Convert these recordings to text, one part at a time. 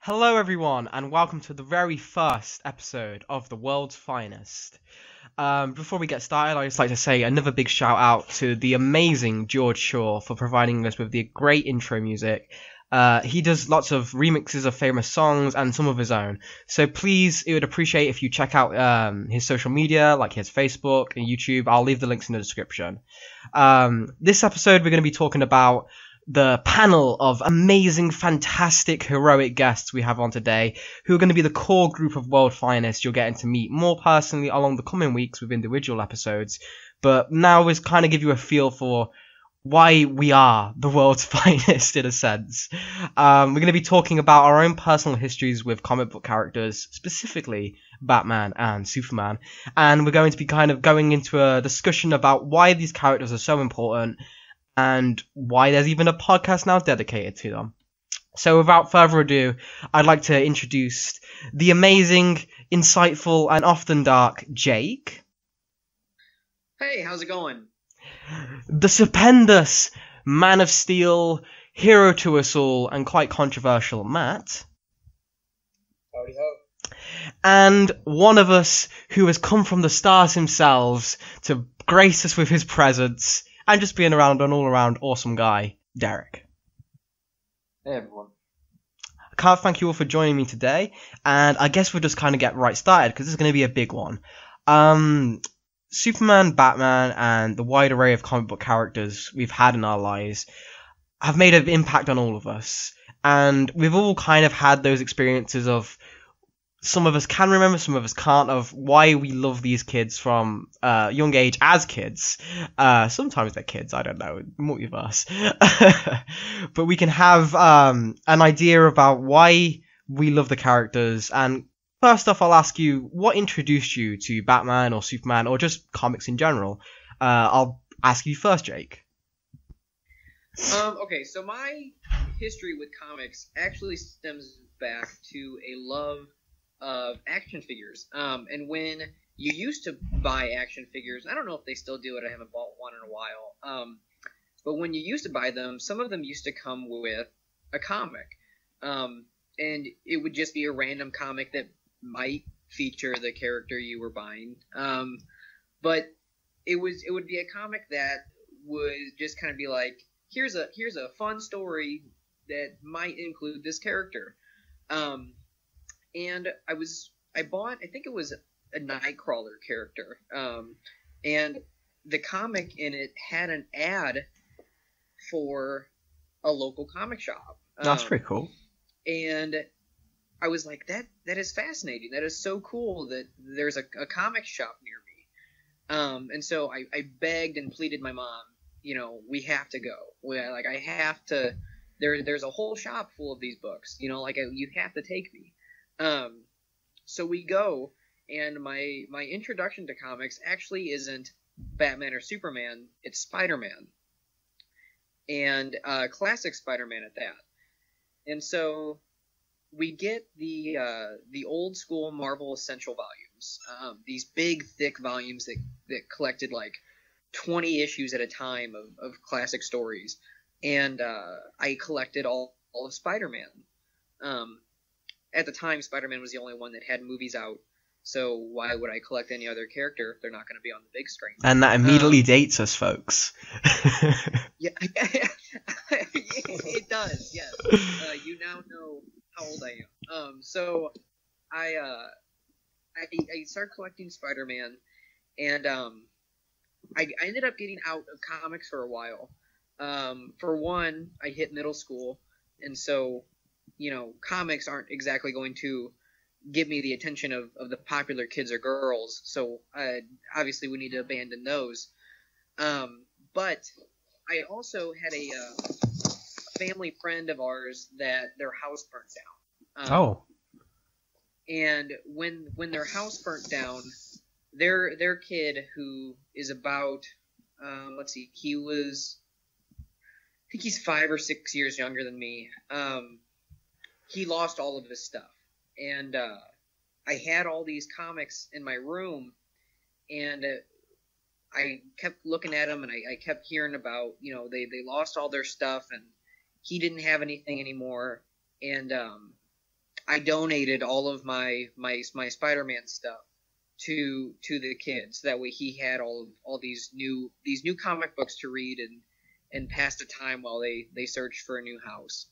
Hello, everyone, and welcome to the very first episode of The World's Finest. Before we get started, I'd just like to say another big shout out to the amazing George Shaw for providing us with the great intro music. He does lots of remixes of famous songs and some of his own. So please, it would appreciate if you check out his social media, like his Facebook and YouTube. I'll leave the links in the description. This episode, we're going to be talking about the panel of amazing, fantastic, heroic guests we have on today, who are going to be the core group of World Finest you're getting to meet more personally along the coming weeks with individual episodes. But now is kind of give you a feel for why we are the world's finest in a sense. We're going to be talking about our own personal histories with comic book characters, specifically Batman and Superman. And we're going to be kind of going into a discussion about why these characters are so important and why there's even a podcast now dedicated to them. So without further ado, I'd like to introduce the amazing, insightful, and often dark Jake. Hey, how's it going? The stupendous Man of Steel, hero to us all, and quite controversial Matt. Howdy ho. And one of us who has come from the stars himself to grace us with his presence and just being around an all-around awesome guy, Dereck. Hey everyone. I can't thank you all for joining me today, and I guess we'll just kind of get right started because this is going to be a big one. Superman, Batman, and the wide array of comic book characters we've had in our lives have made an impact on all of us, and we've all kind of had those experiences of some of us can remember, some of us can't, of why we love these kids from young age as kids. Sometimes they're kids, I don't know, multiverse. But we can have an idea about why we love the characters. And first off, I'll ask you, what introduced you to Batman or Superman or just comics in general? I'll ask you first, Jake. Okay, so my history with comics actually stems back to a love of action figures. And when you used to buy action figures, I don't know if they still do it, I haven't bought one in a while, but when you used to buy them, some of them used to come with a comic, and it would just be a random comic that might feature the character you were buying, but it would be a comic that would just kind of be like, here's a fun story that might include this character. And I bought, I think it was a Nightcrawler character, and the comic in it had an ad for a local comic shop. That's pretty cool. And I was like, that is fascinating. That is so cool that there's a comic shop near me. And so I begged and pleaded my mom, we have to go. I have to. There's a whole shop full of these books. You have to take me. So we go, and my introduction to comics actually isn't Batman or Superman, it's Spider-Man. And classic Spider-Man at that. And so we get the old school Marvel Essential volumes, these big, thick volumes that collected like 20 issues at a time of classic stories. And I collected all of Spider-Man. At the time, Spider-Man was the only one that had movies out, so why would I collect any other character if they're not going to be on the big screen? And that immediately dates us, folks. Yeah, it does, yes. You now know how old I am. So I started collecting Spider-Man, and I ended up getting out of comics for a while. For one, I hit middle school, and so comics aren't exactly going to give me the attention of the popular kids or girls, so obviously we need to abandon those. But I also had a family friend of ours that their house burnt down. And when their house burnt down, their kid, who is about, I think he's 5 or 6 years younger than me, he lost all of his stuff, and I had all these comics in my room, and I kept looking at them, and I kept hearing about, they lost all their stuff, and he didn't have anything anymore, and I donated all of my Spider-Man stuff to the kids. That way he had all these new comic books to read and pass the time while they searched for a new house.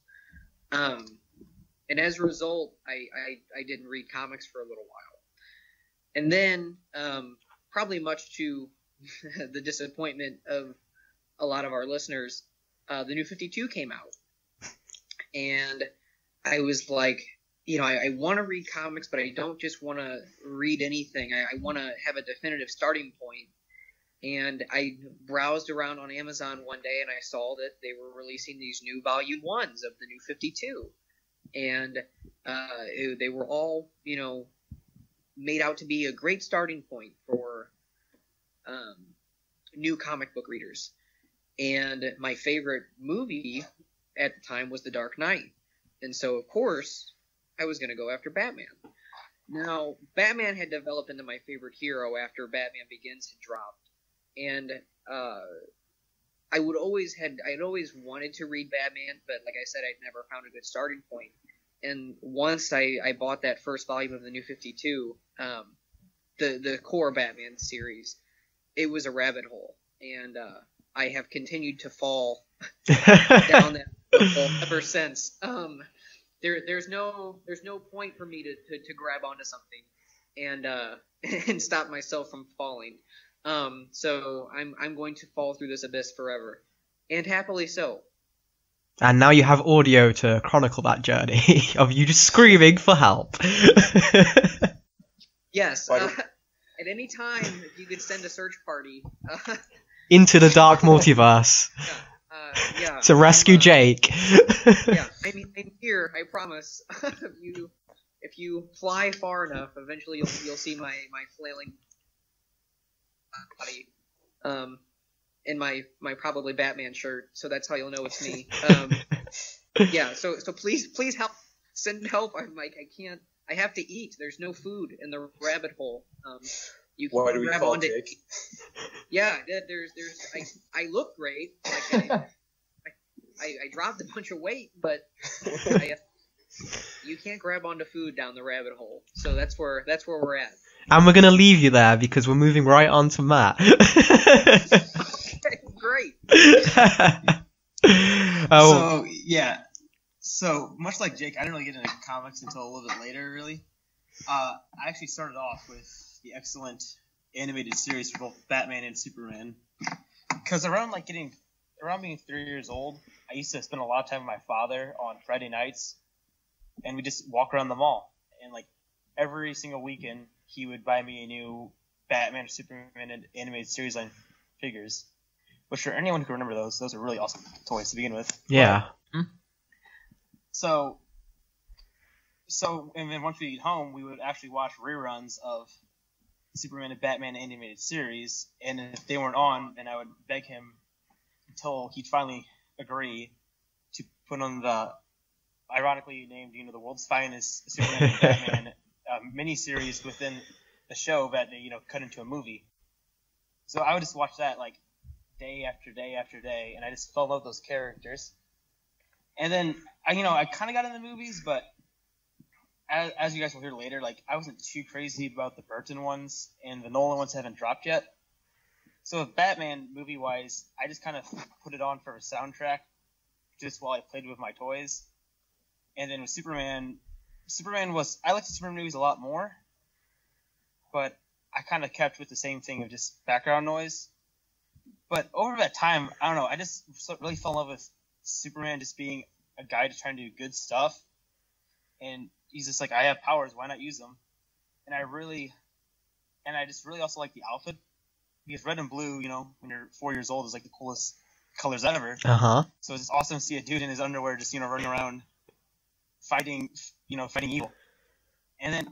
And as a result, I didn't read comics for a little while. And then, probably much to the disappointment of a lot of our listeners, the New 52 came out. And I was like, I want to read comics, but I don't just want to read anything. I want to have a definitive starting point. And I browsed around on Amazon one day, and I saw that they were releasing these new volume 1s of the New 52. And they were all, made out to be a great starting point for new comic book readers. And my favorite movie at the time was The Dark Knight. And so, of course, I was going to go after Batman. Now, Batman had developed into my favorite hero after Batman Begins had dropped. And I'd always wanted to read Batman, but like I said, I'd never found a good starting point. And once I bought that first volume of the New 52, the core Batman series, it was a rabbit hole. And I have continued to fall down that rabbit hole ever since. There's no point for me to grab onto something and stop myself from falling. So I'm going to fall through this abyss forever, and happily so. And now you have audio to chronicle that journey of you just screaming for help. Yes. At any time, if you could send a search party into the dark multiverse. Yeah. To rescue Jake. Yeah, I'm here. I promise. If you fly far enough, eventually you'll see my flailing body, in my probably Batman shirt. So that's how you'll know it's me. Yeah. So please help. Send help. I'm like, I can't. I have to eat. There's no food in the rabbit hole. You can Why do we grab call onto. Jake? Yeah. There's. I look great. Like I dropped a bunch of weight, but you can't grab onto food down the rabbit hole. So that's where we're at. And we're gonna leave you there because we're moving right on to Matt. Okay, great. Oh. So much like Jake, I didn't really get into comics until a little bit later, really. I actually started off with the excellent animated series for both Batman and Superman. Because around being 3 years old, I used to spend a lot of time with my father on Friday nights, and we just walk around the mall. And like every single weekend, he would buy me a new Batman or Superman animated series line figures. Which for anyone who can remember those are really awesome toys to begin with. Yeah. So and then once we get home, we would actually watch reruns of Superman and Batman animated series, and if they weren't on, then I would beg him until he'd finally agree to put on the ironically named, the world's finest Superman and Batman miniseries within the show that they, cut into a movie. So I would just watch that like day after day after day, and I just fell in love with those characters. And then I kind of got into movies, but as you guys will hear later, like I wasn't too crazy about the Burton ones, and the Nolan ones haven't dropped yet. So with Batman, movie-wise, I just kind of put it on for a soundtrack just while I played with my toys. And then with Superman I liked the Superman movies a lot more, but I kind of kept with the same thing of just background noise. But over that time, I don't know, I just really fell in love with Superman just being a guy just trying to do good stuff. And he's just like, I have powers, why not use them? And I just really also like the outfit. Because red and blue, when you're 4 years old, is like the coolest colors ever. Uh-huh. So it's awesome to see a dude in his underwear just, running around fighting evil. And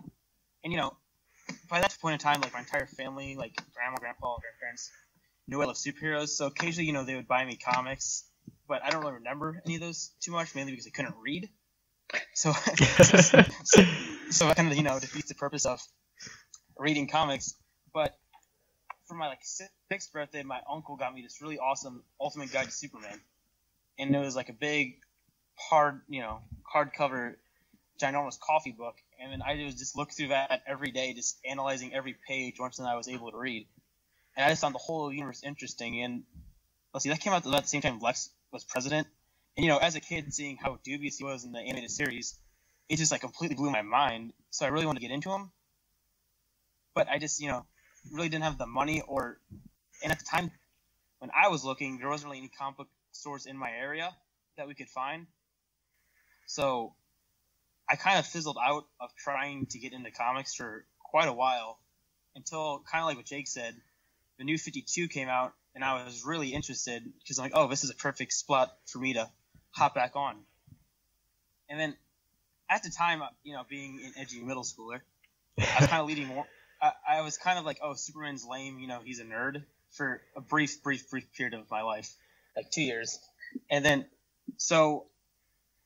by that point in time, like my entire family, like grandma, grandpa, grandparents, knew I loved superheroes. So occasionally, they would buy me comics, but I don't really remember any of those too much, mainly because I couldn't read. So I kind of, defeats the purpose of reading comics. But for my 6th birthday, my uncle got me this really awesome Ultimate Guide to Superman, and it was like a big hardcover ginormous coffee book, and then I would just look through that every day, just analyzing every page once I was able to read. And I just found the whole universe interesting. And let's see, that came out about the same time Lex was president. And as a kid, seeing how dubious he was in the animated series, it just completely blew my mind. So I really wanted to get into him, but I just really didn't have the money and at the time when I was looking, there wasn't really any comic book stores in my area that we could find. So I kind of fizzled out of trying to get into comics for quite a while until, kind of like what Jake said, the New 52 came out, and I was really interested because I'm like, oh, this is a perfect spot for me to hop back on. And then at the time, being an edgy middle schooler, I was kind of leading more. I was kind of like, oh, Superman's lame, he's a nerd for a brief period of my life, like 2 years. And then, so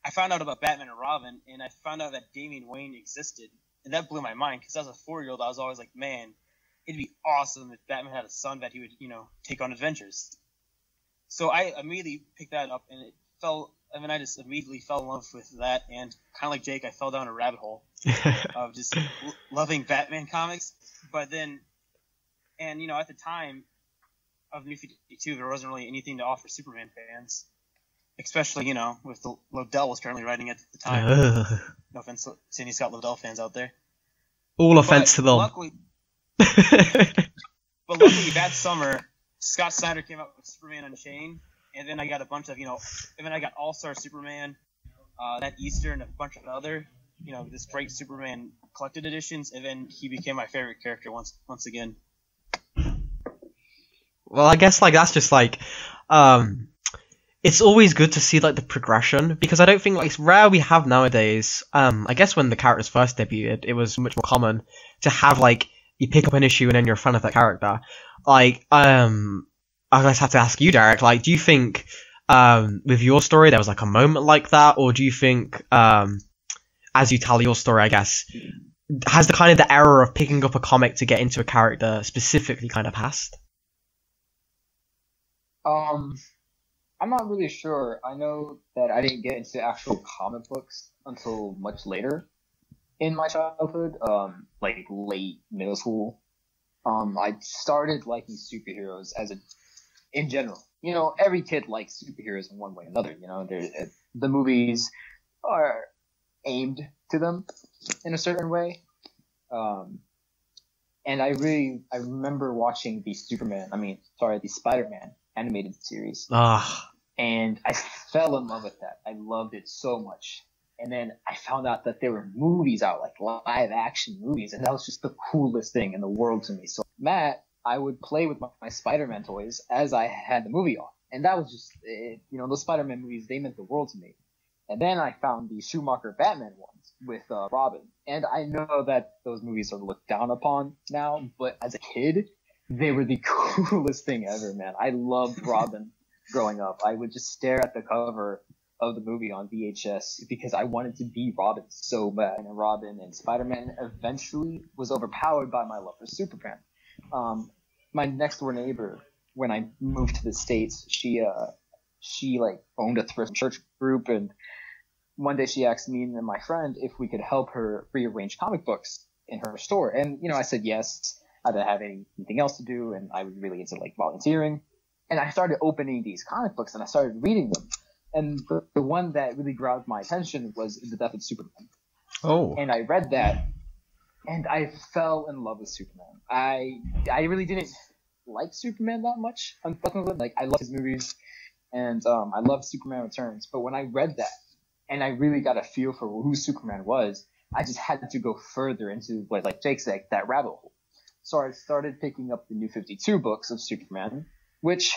I found out about Batman and Robin, and I found out that Damian Wayne existed, and that blew my mind because as a 4-year-old, I was always like, man, it'd be awesome if Batman had a son that he would, take on adventures. So I immediately picked that up, and I just immediately fell in love with that, and kind of like Jake, I fell down a rabbit hole of just loving Batman comics. But then, and at the time of New 52, there wasn't really anything to offer Superman fans, especially with the Lobdell was currently writing at the time. No offense to any Scott Lobdell fans out there. All offense to them. Luckily, but luckily that summer, Scott Snyder came out with Superman Unchained, and then I got a bunch of and then I got All Star Superman that Easter and a bunch of other this great Superman collected editions, and then he became my favorite character once again. Well, I guess that's just it's always good to see the progression, because I don't think it's rare we have nowadays. I guess when the characters first debuted, it was much more common to have you pick up an issue and then you're a fan of that character. I just have to ask you, Dereck, do you think with your story there was a moment like that, or do you think as you tell your story, I guess, has the era of picking up a comic to get into a character specifically passed? I'm not really sure. I know that I didn't get into actual comic books until much later in my childhood, late middle school. I started liking superheroes in general. Every kid likes superheroes in one way or another. The movies are aimed to them in a certain way. And I remember watching the Spider-Man animated series. And I fell in love with that. I loved it so much. And then I found out that there were movies out, live action movies, and that was just the coolest thing in the world to me. So Matt, I would play with my Spider-Man toys as I had the movie on. And that was just it. Those Spider-Man movies, they meant the world to me. And then I found the Schumacher Batman ones with Robin. And I know that those movies are looked down upon now, but as a kid, they were the coolest thing ever, man. I loved Robin growing up. I would just stare at the cover of the movie on VHS because I wanted to be Robin so bad. And Robin and Spider-Man eventually was overpowered by my love for Superman. My next door neighbor, when I moved to the States, she owned a thrift church group, and one day she asked me and my friend if we could help her rearrange comic books in her store. And, I said yes. I didn't have anything else to do, and I was really into volunteering. And I started opening these comic books, and I started reading them. And the one that really grabbed my attention was The Death of Superman. Oh. And I read that, and I fell in love with Superman. I really didn't like Superman that much, unfortunately. I loved his movies, and I loved Superman Returns. But when I read that, and I really got a feel for who Superman was, I just had to go further into, like Jake said, that rabbit hole. So I started picking up the New 52 books of Superman, which,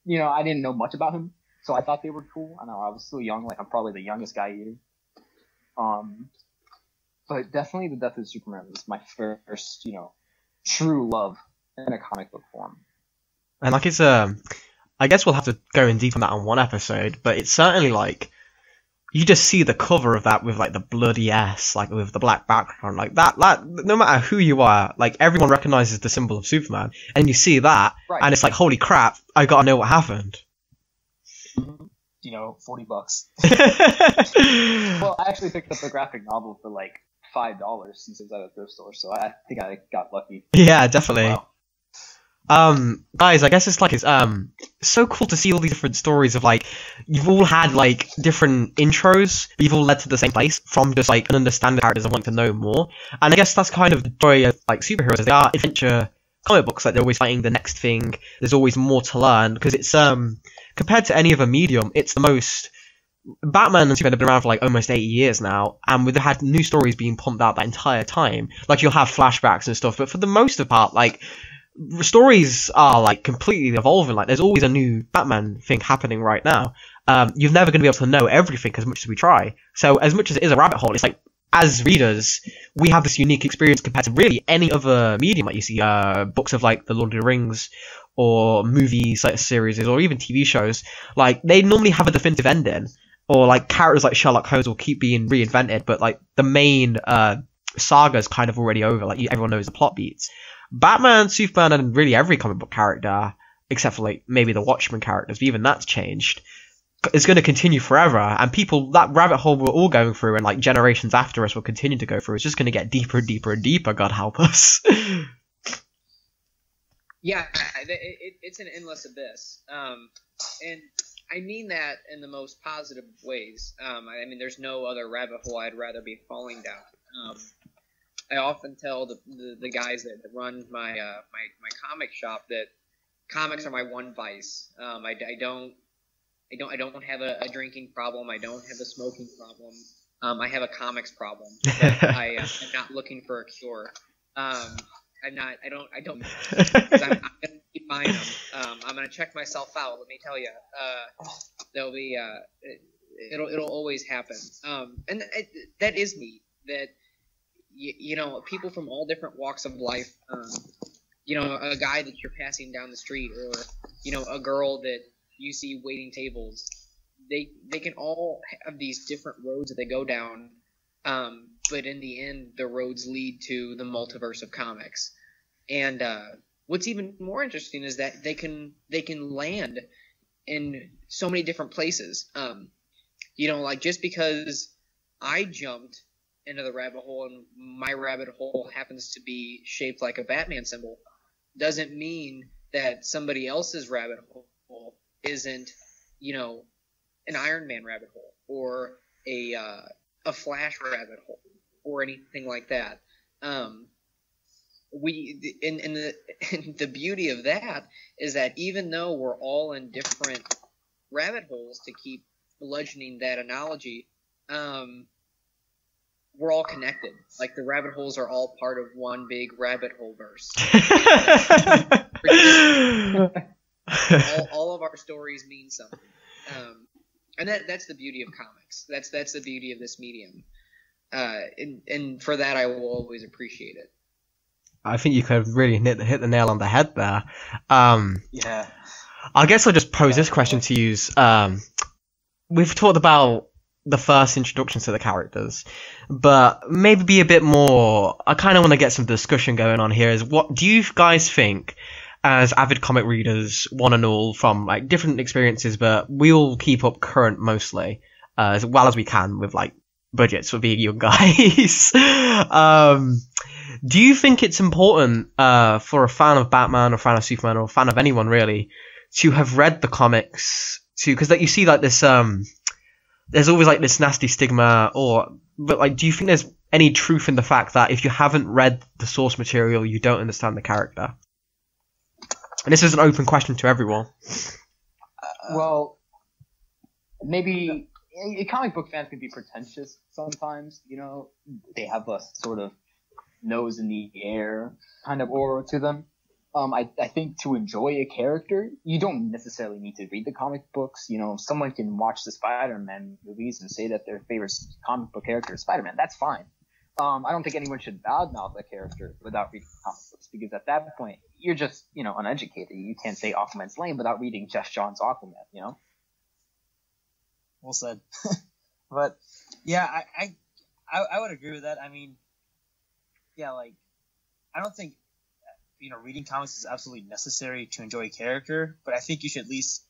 I didn't know much about him. So I thought they were cool. I know I was still young, I'm probably the youngest guy here. But definitely The Death of Superman was my first, true love in a comic book form. And it's I guess we'll have to go in deep on that on one episode, but it's certainly you just see the cover of that with the bloody S, with the black background, that no matter who you are, everyone recognizes the symbol of Superman, and you see that, right. And it's holy crap, I gotta know what happened. $40. Well, I actually picked up a graphic novel for like $5 since it was at a thrift store, so I think I got lucky. Yeah, definitely. Wow. Guys, I guess it's so cool to see all these different stories of like you've all had like different intros, but you've all led to the same place from just like an understanding of characters and wanting to know more. And I guess that's kind of the joy of like superheroes. They are adventure comic books, like they're always fighting the next thing. There's always more to learn because it's compared to any other medium, it's the most. Batman and Superman have been around for like almost 80 years now, and we've had new stories being pumped out that entire time. Like you'll have flashbacks and stuff, but for the most part, like stories are like completely evolving. Like there's always a new Batman thing happening right now. You're never going to be able to know everything as much as we try. So as much as it is a rabbit hole, it's like as readers, we have this unique experience compared to really any other medium. Like you see books of like the Lord of the Rings or movies like series or even TV shows. Like they normally have a definitive ending. Or like characters like Sherlock Holmes will keep being reinvented, but like the main saga is kind of already over. Like everyone knows the plot beats. Batman, Superman, and really every comic book character, except for like maybe the Watchmen characters, but even that's changed, is going to continue forever. And people, that rabbit hole we're all going through, and like generations after us will continue to go through. It's just going to get deeper and deeper and deeper. God help us. Yeah, it's an endless abyss. And I mean that in the most positive ways. I mean, there's no other rabbit hole I'd rather be falling down. I often tell the guys that run my comic shop that comics are my one vice. I don't have a drinking problem. I don't have a smoking problem. I have a comics problem. I'm not looking for a cure. I'm not. I don't. Because I'm gonna keep buying them. I'm gonna check myself out. Let me tell you. There'll be. It'll always happen. And that is neat. That you know, people from all different walks of life. You know, a guy that you're passing down the street, or you know, a girl that you see waiting tables. They can all have these different roads that they go down. But in the end, the roads lead to the multiverse of comics. And what's even more interesting is that they can land in so many different places. You know, like just because I jumped into the rabbit hole and my rabbit hole happens to be shaped like a Batman symbol, doesn't mean that somebody else's rabbit hole isn't, you know, an Iron Man rabbit hole or a Flash rabbit hole or anything like that. The beauty of that is that even though we're all in different rabbit holes, to keep bludgeoning that analogy, we're all connected. Like the rabbit holes are all part of one big rabbit hole verse. all of our stories mean something. And that's the beauty of comics. That's the beauty of this medium. And for that, I will always appreciate it. I think you could really hit the nail on the head there. Yeah. I guess I'll just pose this question to you. We've talked about the first introductions to the characters, but maybe be a bit more. I kind of want to get some discussion going on here. Is what do you guys think, as avid comic readers, one and all, from like different experiences, but we all keep up current mostly, as well as we can with like budgets for being young guys. Do you think it's important for a fan of Batman or a fan of Superman or a fan of anyone really to have read the comics? Because like you see like this, there's always like this nasty stigma, but like, do you think there's any truth in the fact that if you haven't read the source material, you don't understand the character? And this is an open question to everyone. Well, maybe comic book fans can be pretentious sometimes. You know, they have a sort of nose in the air kind of aura to them. I think to enjoy a character, you don't necessarily need to read the comic books. You know, someone can watch the Spider-Man movies and say that their favorite comic book character is Spider-Man. That's fine. I don't think anyone should badmouth a character without reading comic books, because at that point, you're just, you know, uneducated. You can't say Aquaman's lame without reading Jeff Johns' Aquaman, you know? Well said. But, yeah, I would agree with that. I mean, yeah, like, I don't think, you know, reading comics is absolutely necessary to enjoy a character, but I think you should at least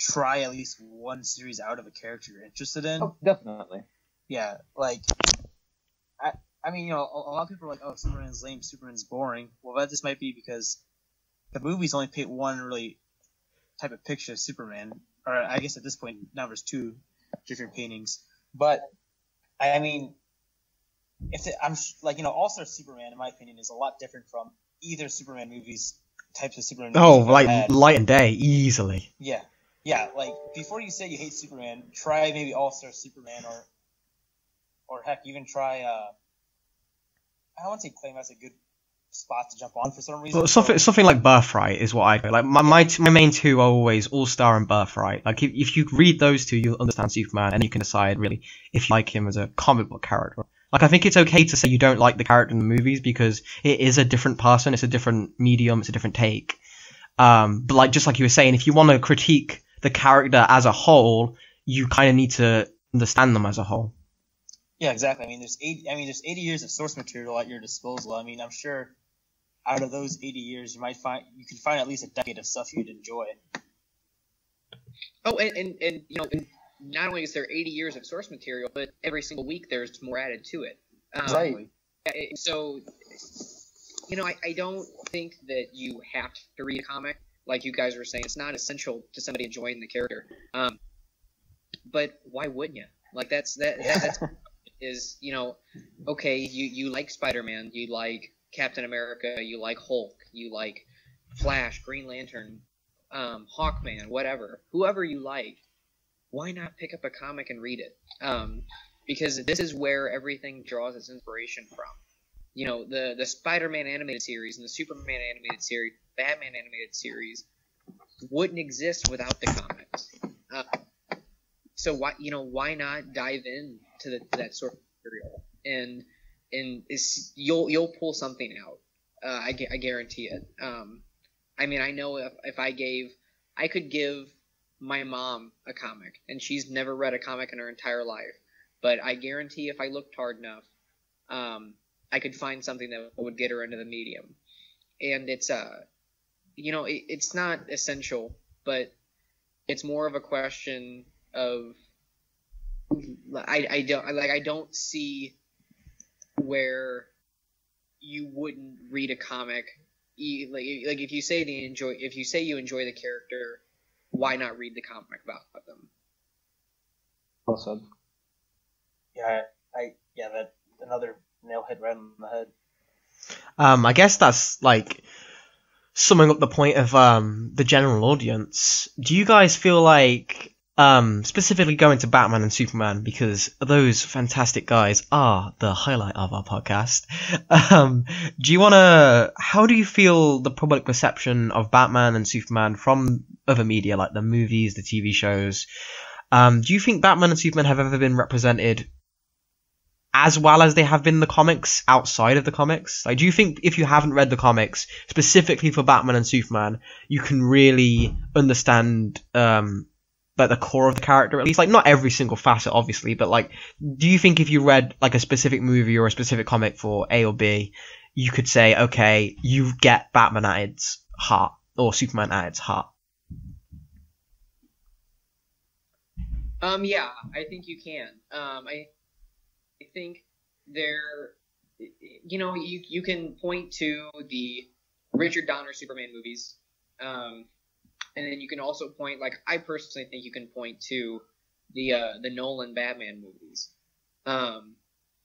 try at least one series out of a character you're interested in. Oh, definitely. Yeah, like, I mean, you know, a lot of people are like, oh, Superman's lame, Superman's boring. Well, that just might be because the movies only paint one really type of picture of Superman. Or I guess at this point, now there's two different paintings. But, I mean, All-Star Superman, in my opinion, is a lot different from either Superman movies, types of Superman movies. Oh, like Light and Day, easily. Yeah. Yeah, like, before you say you hate Superman, try maybe All-Star Superman, or heck, even try, I don't want to say Claim that's a good spot to jump on for some reason. Well, something like Birthright is what I go. Like my main two are always All-Star and Birthright. Like if you read those two, you'll understand Superman, and you can decide really if you like him as a comic book character. Like I think it's okay to say you don't like the character in the movies because it is a different person, it's a different medium, it's a different take. But like just like you were saying, if you want to critique the character as a whole, you kind of need to understand them as a whole. Yeah, exactly. I mean, there's 80 years of source material at your disposal. I mean, I'm sure out of those 80 years, you can find at least a decade of stuff you'd enjoy. Oh, and you know, not only is there 80 years of source material, but every single week there's more added to it. Right. So, you know, I don't think that you have to read a comic. Like you guys were saying, it's not essential to somebody enjoying the character. But why wouldn't you? Like that's is, you know, okay, you like Spider-Man, you like Captain America, you like Hulk, you like Flash, Green Lantern, Hawkman, whatever, whoever you like, why not pick up a comic and read it? Because this is where everything draws its inspiration from. You know, the Spider-Man animated series and the Superman animated series, Batman animated series wouldn't exist without the comics. So why not dive in to that sort of material and you'll pull something out. I guarantee it. I mean, I know if I could give my mom a comic, and she's never read a comic in her entire life, but I guarantee if I looked hard enough, I could find something that would get her into the medium. And it's you know, it's not essential, but it's more of a question of I don't see where you wouldn't read a comic. Like if you say you enjoy the character, why not read the comic about them? Well said. Yeah, that another nail hit right on the head. I guess that's like summing up the point of the general audience. Do you guys feel like specifically going to Batman and Superman, because those fantastic guys are the highlight of our podcast, how do you feel the public perception of Batman and Superman from other media, like the movies, the TV shows? Do you think Batman and Superman have ever been represented as well as they have been in the comics outside of the comics? Like, do you think if you haven't read the comics specifically for Batman and Superman, you can really understand like the core of the character, at least? Like, not every single facet, obviously, but like, do you think if you read like a specific movie or a specific comic for A or B, you could say, okay, you get Batman at its heart or Superman at its heart? Yeah, I think you can. I think you know, you can point to the Richard Donner Superman movies, and then you can also point, like, I personally think you can point to the Nolan Batman movies.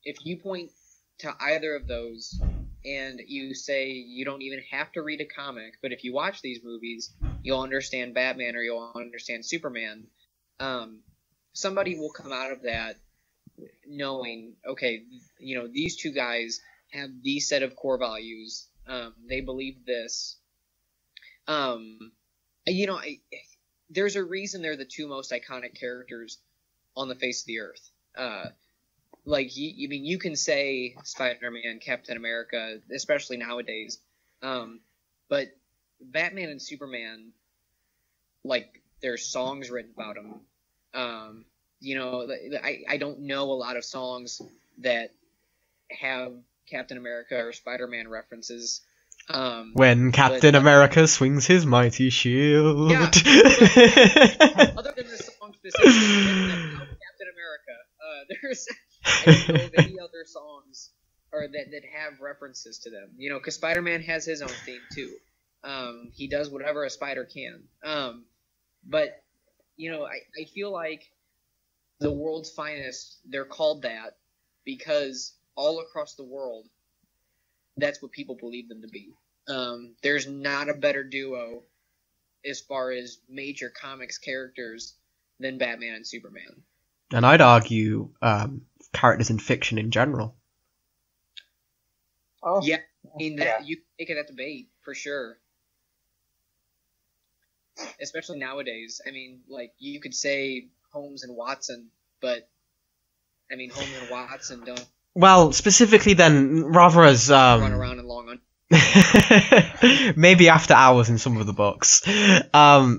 If you point to either of those and you say you don't even have to read a comic, but if you watch these movies, you'll understand Batman or you'll understand Superman, somebody will come out of that knowing, okay, you know, these two guys have these set of core values. They believe this. You know, there's a reason they're the two most iconic characters on the face of the earth. Like, I mean, you can say Spider-Man, Captain America, especially nowadays, but Batman and Superman, like, there's songs written about them. You know, I don't know a lot of songs that have Captain America or Spider-Man references. When Captain America swings his mighty shield. Yeah. Other than the song specifically about Captain America, I don't know of any other songs or that have references to them. You know, because Spider-Man has his own theme too. He does whatever a spider can. But you know, I feel like the world's finest, they're called that because all across the world, that's what people believe them to be. There's not a better duo as far as major comics characters than Batman and Superman. And I'd argue characters in fiction in general. Oh, Yeah, I mean, that you can make it a debate for sure. Especially nowadays. I mean, like, you could say Holmes and Watson, but, I mean, Holmes and Watson don't Well, specifically then, rather as run around in long maybe after hours in some of the books.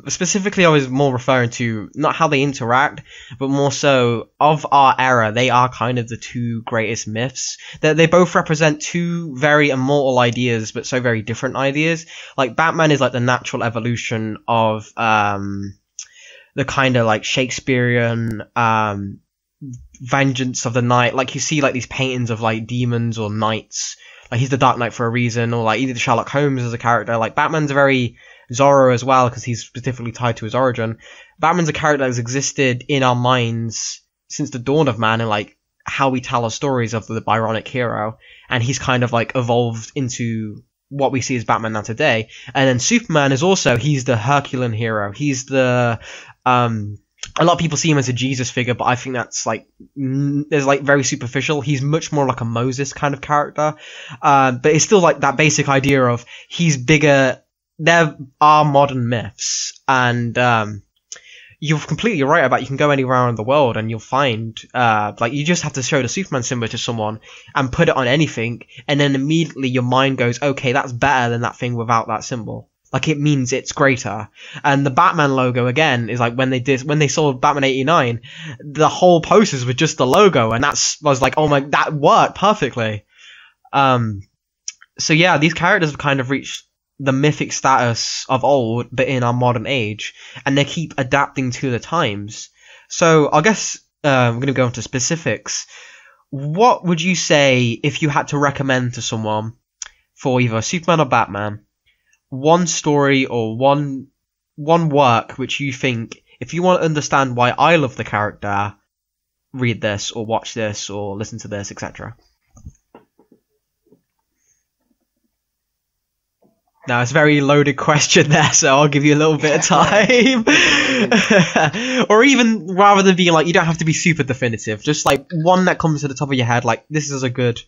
Specifically, I was more referring to not how they interact, but more so of our era. They are kind of the two greatest myths. They both represent two very immortal ideas, but so very different ideas. Like Batman is like the natural evolution of the kind of like Shakespearean vengeance of the night. Like you see like these paintings of like demons or knights. Like he's the Dark Knight for a reason, or like either Sherlock Holmes as a character. Like Batman's very Zorro as well because he's specifically tied to his origin. Batman's a character that's existed in our minds since the dawn of man, and like how we tell our stories of the Byronic hero, and he's kind of like evolved into what we see as Batman now today. And then Superman is also, he's the Herculean hero. He's the a lot of people see him as a Jesus figure, but I think that's like there's like very superficial. He's much more like a Moses kind of character, but it's still like that basic idea of he's bigger. There are modern myths, and you're completely right about you can go anywhere around the world and you'll find like you just have to show the Superman symbol to someone and put it on anything, and then immediately your mind goes, okay, that's better than that thing without that symbol. Like it means it's greater. And the Batman logo again is like when they saw Batman 89, the whole posters were just the logo, and was like, oh my, that worked perfectly. So yeah, these characters have kind of reached the mythic status of old, but in our modern age, and they keep adapting to the times. So I guess we're going to go into specifics. What would you say if you had to recommend to someone for either Superman or Batman, one story or one work which you think, if you want to understand why I love the character, read this or watch this or listen to this, etc.? Now, it's a very loaded question there, so I'll give you a little bit of time. Or even, rather than being like, you don't have to be super definitive, just like one that comes to the top of your head, like, this is a good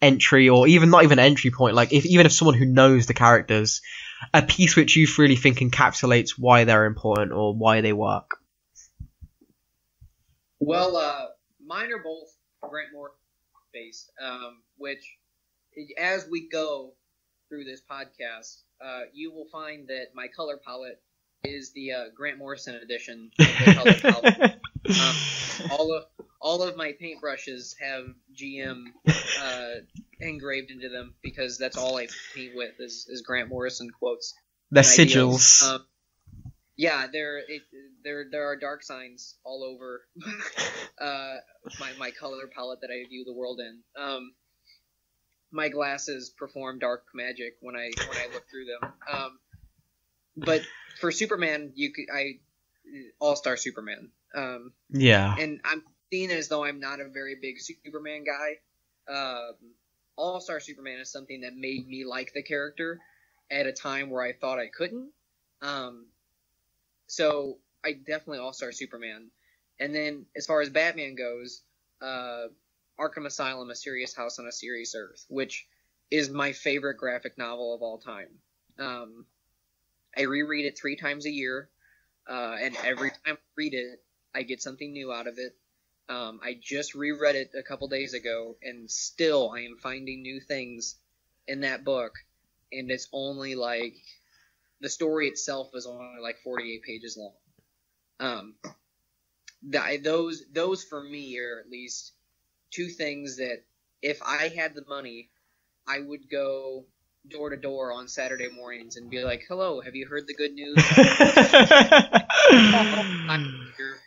entry, or even not even entry point, like even if someone who knows the characters, a piece which you really think encapsulates why they're important or why they work. Well, mine are both Grant Morrison based, which as we go through this podcast, you will find that my color palette is the Grant Morrison edition of the color palette. All of my paintbrushes have GM engraved into them because that's all I paint with is Grant Morrison quotes. They're sigils. Yeah, there are dark signs all over my color palette that I view the world in. My glasses perform dark magic when I look through them. But for Superman, All-Star Superman. Yeah. And I'm seen as though I'm not a very big Superman guy. All-Star Superman is something that made me like the character at a time where I thought I couldn't. So I definitely All-Star Superman. And then as far as Batman goes, Arkham Asylum, A Serious House on a Serious Earth, which is my favorite graphic novel of all time. I reread it 3 times a year, and every time I read it, I get something new out of it. I just reread it a couple days ago, and still I am finding new things in that book, and it's only like, the story itself is only like 48 pages long. Those for me are at least 2 things that if I had the money, I would go door to door on Saturday mornings and be like, "Hello, have you heard the good news?"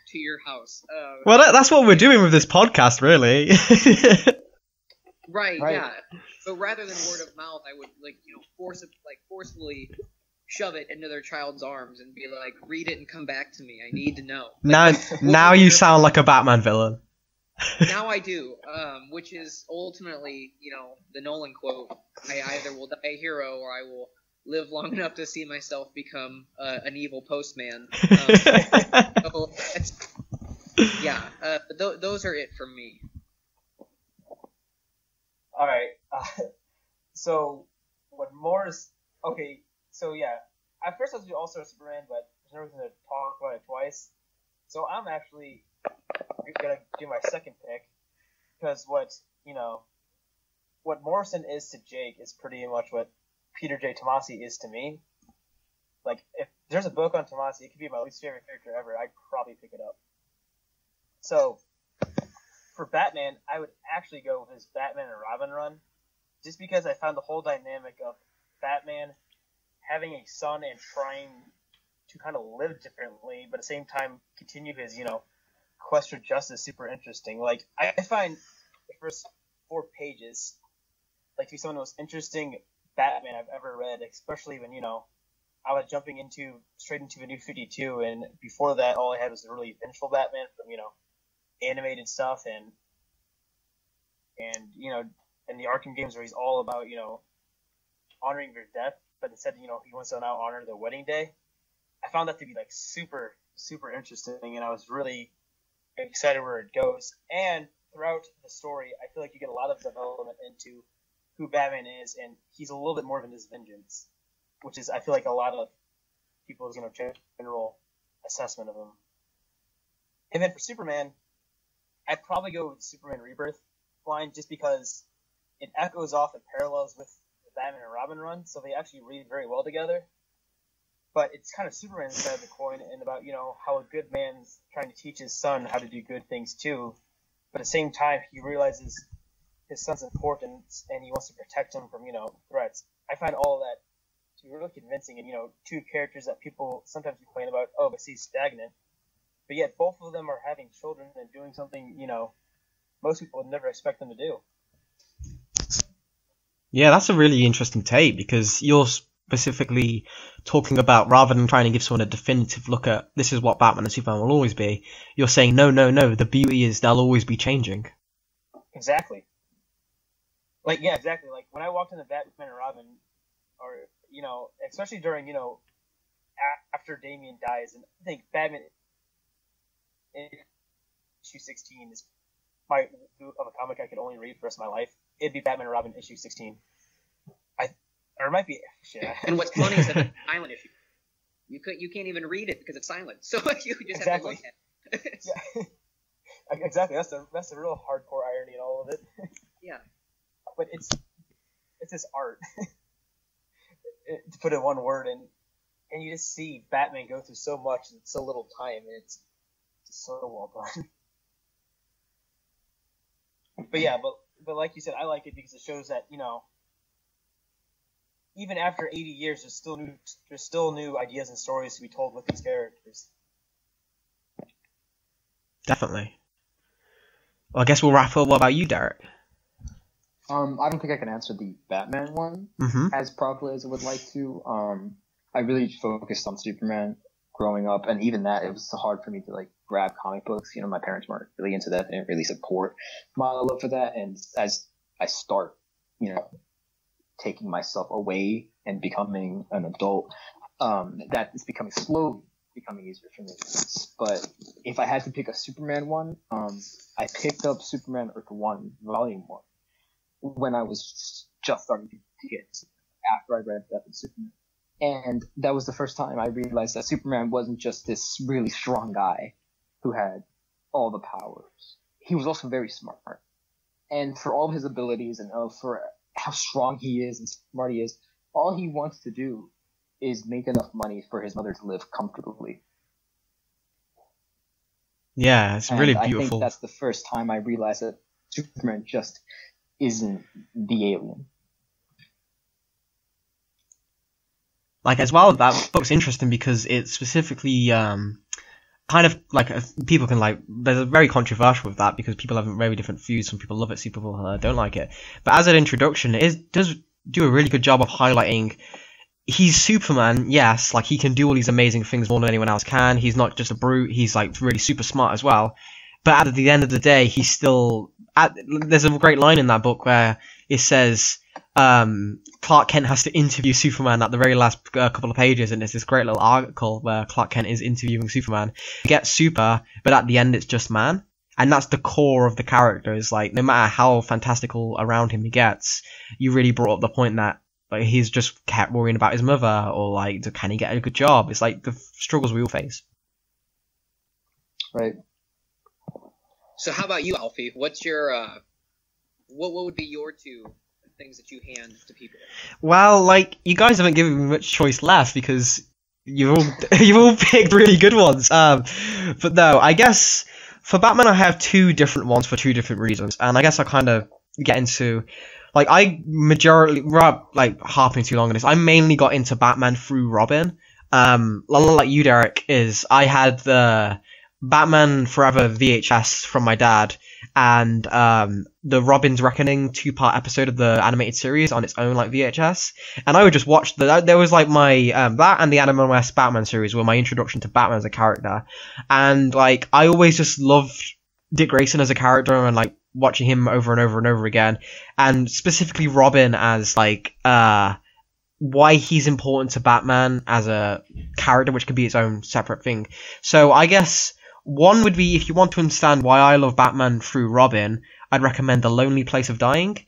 to your house. Well, that's what we're doing with this podcast, really. Right. Yeah. But rather than word of mouth, I would forcefully shove it into their child's arms and be like, "Read it and come back to me. I need to know." Now you sound like a Batman villain. Now I do, which is ultimately, the Nolan quote: "I either will die a hero or I will live long enough to see myself become an evil postman." So those are it from me. All right. So what more is okay? So yeah, at first I was going to do All-Star Superman, but there's no reason to talk about it twice. So I'm actually gonna do my second pick because what Morrison is to Jake is pretty much what Peter J. Tomasi is to me. Like, if there's a book on Tomasi, it could be my least favorite character ever. I'd probably pick it up. So, for Batman, I would actually go with his Batman and Robin run, just because I found the whole dynamic of Batman having a son and trying to kind of live differently, but at the same time continue his, quest for justice super interesting. Like, I find the first 4 pages like to be some of the most interesting Batman I've ever read, especially when, I was jumping straight into the New 52, and before that, all I had was the really vengeful Batman from, animated stuff and the Arkham games where he's all about, honoring their death, but instead, he wants to now honor their wedding day. I found that to be like super, super interesting, and I was really excited where it goes. And throughout the story, I feel like you get a lot of development into who Batman is, and he's a little bit more than his vengeance, which is, I feel like, a lot of people's general assessment of him. And then for Superman, I'd probably go with Superman Rebirth line just because it echoes off and parallels with the Batman and Robin run, so they actually read very well together. But it's kind of Superman's side of the coin, and about, how a good man's trying to teach his son how to do good things too. But at the same time, he realizes his son's importance, and he wants to protect him from, threats. I find all of that to be really convincing, and, 2 characters that people sometimes complain about, but he's stagnant. But yet both of them are having children and doing something, most people would never expect them to do. Yeah, that's a really interesting take, because you're specifically talking about, rather than trying to give someone a definitive look at this is what Batman and Superman will always be, you're saying no, the beauty is they'll always be changing. Exactly. Like, yeah, exactly. Like, when I walked into Batman and Robin, or, especially during, after Damian dies, and I think Batman issue 16 is of a comic I could only read for the rest of my life. It'd be Batman and Robin issue 16. Or it might be shit. And what's funny is that it's a silent issue. You can't even read it because it's silent. So you just have to look at it. Yeah. Exactly. That's the real hardcore irony in all of it. Yeah. But it's this art, to put it in one word, and you just see Batman go through so much in so little time, and it's so well done. But yeah, but like you said, I like it because it shows that, even after 80 years, there's still new ideas and stories to be told with these characters. Definitely. Well, I guess we'll wrap up. What about you, Dereck? I don't think I can answer the Batman one as properly as I would like to. I really focused on Superman growing up, and even that, it was so hard for me to grab comic books. My parents weren't really into that; they didn't really support my love for that. And as I start, taking myself away and becoming an adult, that is slowly becoming easier for me. But if I had to pick a Superman one, I picked up Superman Earth 1, Volume 1, when I was just starting to get after I read Death of Superman. And that was the first time I realized that Superman wasn't just this really strong guy who had all the powers. He was also very smart. And for all of his abilities and for how strong he is and smart he is, all he wants to do is make enough money for his mother to live comfortably. Yeah, it's really I beautiful. think that's the first time I realized that Superman just isn't the alien. like as well, that book's interesting because it specifically kind of like people can like. There's a very controversial with that because people have very different views. Some people love it, some people don't like it. But as an introduction, does do a really good job of highlighting. He's Superman, yes, like he can do all these amazing things more than anyone else can. He's not just a brute. He's like really super smart as well. But at the end of the day, he's still. There's a great line in that book where it says. Clark Kent has to interview Superman at the very last couple of pages, and it's this great little article where Clark Kent is interviewing Superman. He gets super, but at the end it's just man. And that's the core of the character, is like, no matter how fantastical around him he gets, you really brought up the point that like he's just kept worrying about his mother, or like, can he get a good job? It's like the struggles we all face. Right. So how about you, Alfie? What's your, what would be your two things that you hand to people? Well, like, you guys haven't given me much choice left because you've all picked really good ones. But no, I guess for Batman I have two different ones for two different reasons, and I guess I kind of get into like like harping too long on this. I mainly got into Batman through Robin. Like you, Dereck, is I had the Batman Forever VHS from my dad, and the Robin's Reckoning 2-part episode of the animated series on its own like VHS, and I would just watch there was like my that and the Adam West Batman series were my introduction to Batman as a character, and like I always just loved Dick Grayson as a character and like watching him over and over and over again, and specifically Robin as like why he's important to Batman as a character, which could be its own separate thing. So I guess one would be, if you want to understand why I love Batman through Robin, I'd recommend The Lonely Place of Dying,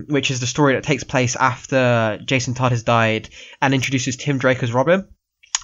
which is the story that takes place after Jason Todd has died and introduces Tim Drake as Robin.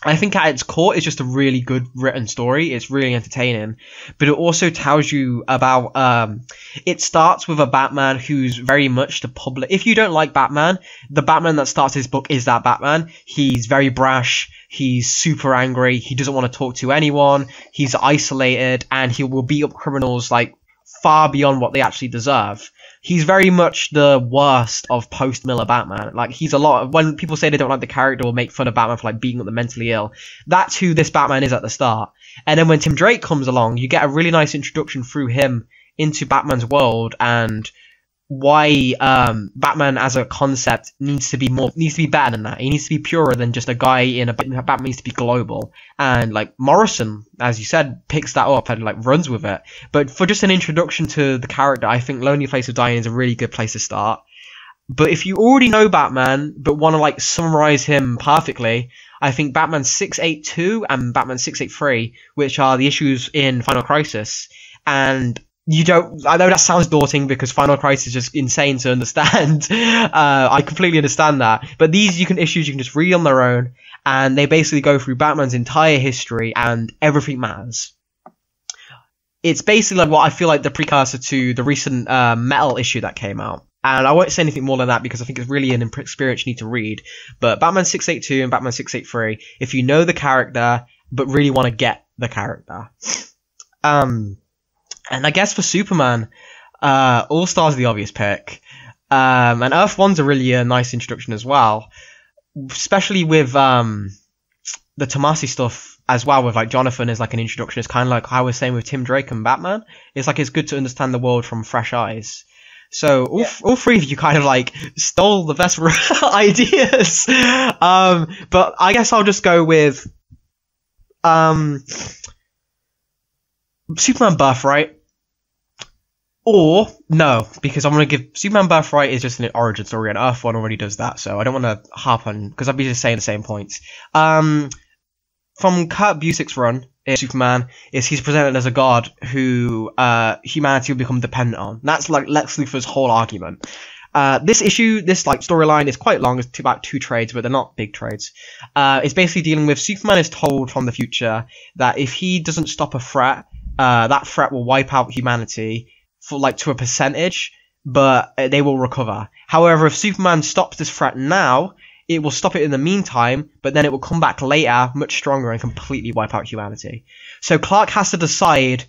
I think at its core, it's just a really good written story. It's really entertaining, but it also tells you about. It starts with a Batman who's very much the public. If you don't like Batman, the Batman that starts his book is that Batman. He's very brash. He's super angry. He doesn't want to talk to anyone. He's isolated, and he will beat up criminals like far beyond what they actually deserve. He's very much the worst of post-Miller Batman. Like, he's a lot of, when people say they don't like the character or make fun of Batman for like beating up the mentally ill, that's who this Batman is at the start. And then when Tim Drake comes along, you get a really nice introduction through him into Batman's world and why Batman as a concept needs to be better than that. He needs to be purer than just a guy in a Batman needs to be global. And like Morrison, as you said, picks that up and like runs with it. But for just an introduction to the character, I think Lonely Place of Dying is a really good place to start. But if you already know Batman but want to like summarize him perfectly, I think Batman 682 and Batman 683, which are the issues in Final Crisis, and I know that sounds daunting because Final Crisis is just insane to understand. I completely understand that. But these issues you can just read on their own, and they basically go through Batman's entire history and everything matters. It's basically like what I feel like the precursor to the recent Metal issue that came out. And I won't say anything more than that because I think it's really an experience you need to read. But Batman 682 and Batman 683, if you know the character but really want to get the character. And I guess for Superman, All-Star's the obvious pick. And Earth 1's a really nice introduction as well. Especially with the Tomasi stuff as well, with like Jonathan as like an introduction. It's kind of like how I was saying with Tim Drake and Batman. It's like it's good to understand the world from fresh eyes. So all three of you kind of like stole the best ideas. But I guess I'll just go with Superman Birthright. Or, no, because I'm going to give Superman Birthright is just an origin story, and Earth 1 already does that, so I don't want to harp on, because I'd be just saying the same points. From Kurt Busiek's run in Superman, he's presented as a god who humanity will become dependent on. That's like Lex Luthor's whole argument. This like storyline is quite long. It's about 2 trades, but they're not big trades. It's basically dealing with Superman is told from the future that if he doesn't stop a threat, that threat will wipe out humanity for like to a percentage, but they will recover. However, if Superman stops this threat now, it will stop it in the meantime, but then it will come back later, much stronger, and completely wipe out humanity. So Clark has to decide,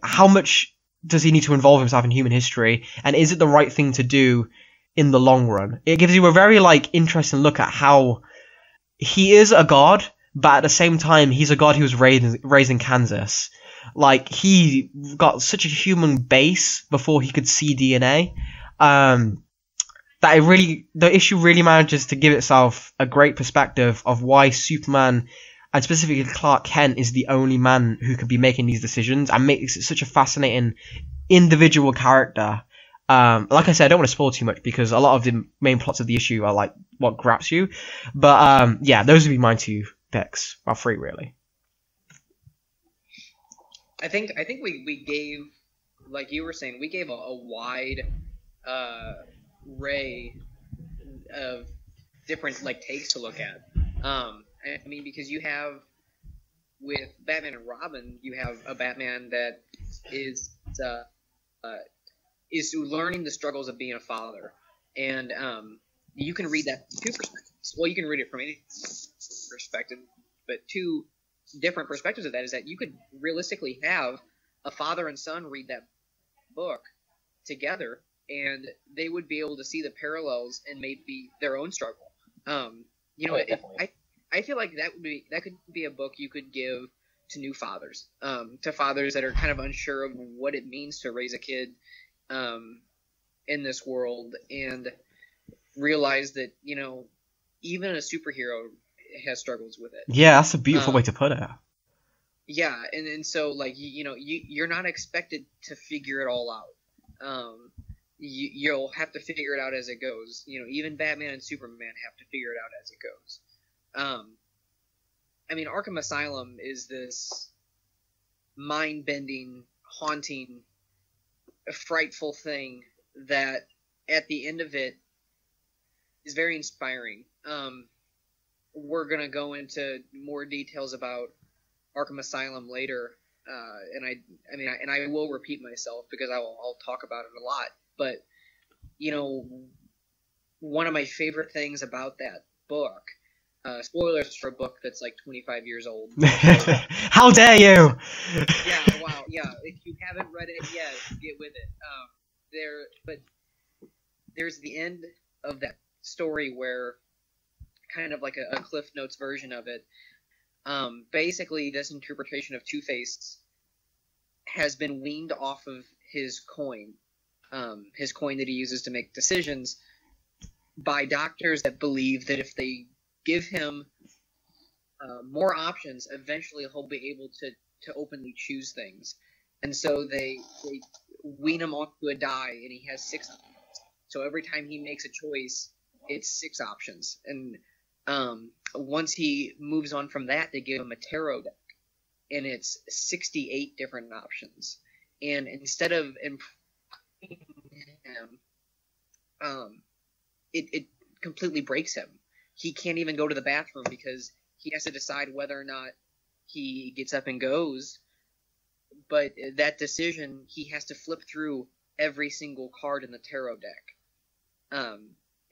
how much does he need to involve himself in human history, and is it the right thing to do in the long run. It gives you a very like interesting look at how he is a god, but at the same time he's a god who was raised in Kansas. Like, he got such a human base before he could see DNA, that the issue really manages to give itself a great perspective of why Superman, and specifically Clark Kent, is the only man who could be making these decisions, and makes it such a fascinating individual character. Like I said, I don't want to spoil too much because a lot of the main plots of the issue are like what grabs you. But yeah, those would be my 2 picks. Well, 3 really. I think we gave, like you were saying, we gave a wide array of different like takes to look at. I mean, because you have with Batman and Robin, you have a Batman that is learning the struggles of being a father, and you can read that from 2 perspectives. Well, you can read it from any perspective, but 2 different perspectives of that is that you could realistically have a father and son read that book together, and they would be able to see the parallels and maybe their own struggle. I feel like that could be a book you could give to new fathers, to fathers that are kind of unsure of what it means to raise a kid in this world, and realize that even a superhero has struggles with it. Yeah, that's a beautiful way to put it. Yeah, and so like you're not expected to figure it all out. You'll have to figure it out as it goes. Even Batman and Superman have to figure it out as it goes. I mean, Arkham Asylum is this mind-bending, haunting, frightful thing that at the end of it is very inspiring. We're going to go into more details about Arkham Asylum later, and I will repeat myself because I'll talk about it a lot. But one of my favorite things about that book, spoilers for a book that's like 25 years old. How dare you! Yeah, wow, yeah. If you haven't read it yet, get with it. There's the end of that story where, kind of like a Cliff Notes version of it. Basically, this interpretation of Two-Face has been weaned off of his coin that he uses to make decisions, by doctors that believe that if they give him more options, eventually he'll be able to openly choose things. And so they wean him onto a die, and he has 6 options. So every time he makes a choice, it's 6 options. And once he moves on from that, they give him a tarot deck, and it's 68 different options. And instead of improving him, it completely breaks him. He can't even go to the bathroom because he has to decide whether or not he gets up and goes. But that decision, he has to flip through every single card in the tarot deck.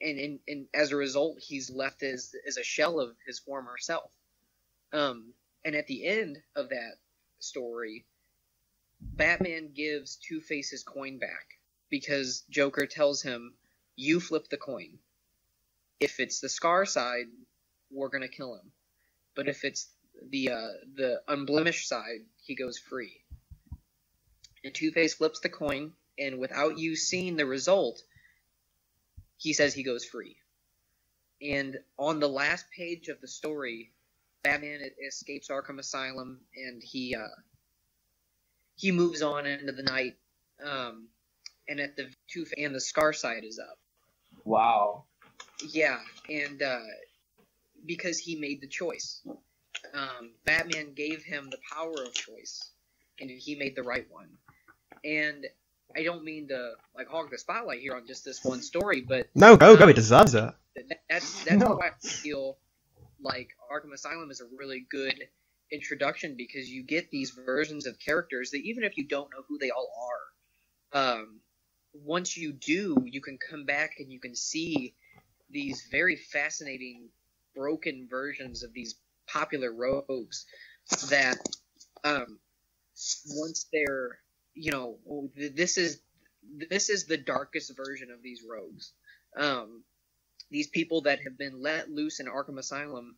And as a result, he's left as a shell of his former self. And at the end of that story, Batman gives Two-Face his coin back because Joker tells him, "You flip the coin. If it's the scar side, we're gonna kill him. But if it's the unblemished side, he goes free." And Two-Face flips the coin, and without you seeing the result, he says he goes free. And on the last page of the story, Batman escapes Arkham Asylum, and he moves on into the night. And at the the scar side is up. Wow. Yeah, and because he made the choice. Batman gave him the power of choice, and he made the right one. And I don't mean to hog the spotlight here on just this one story, but no, go, he deserves it. That's why I feel like Arkham Asylum is a really good introduction, because you get these versions of characters that even if you don't know who they all are, once you do, you can come back and you can see these very fascinating broken versions of these popular rogues that once they're this is the darkest version of these rogues. These people that have been let loose in Arkham Asylum,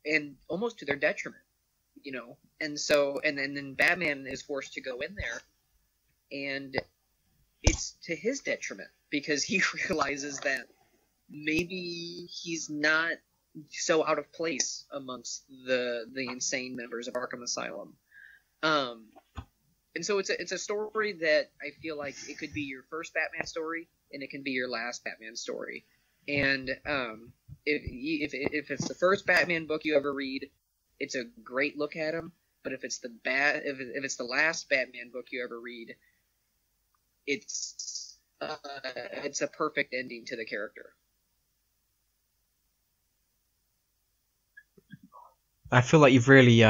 and almost to their detriment, and so and then Batman is forced to go in there, and it's to his detriment because he realizes that maybe he's not so out of place amongst the insane members of Arkham Asylum. And so it's a story that I feel like it could be your first Batman story, and it can be your last Batman story. And if it's the first Batman book you ever read, it's a great look at him. But if it's the last Batman book you ever read, it's a perfect ending to the character. I feel like you've really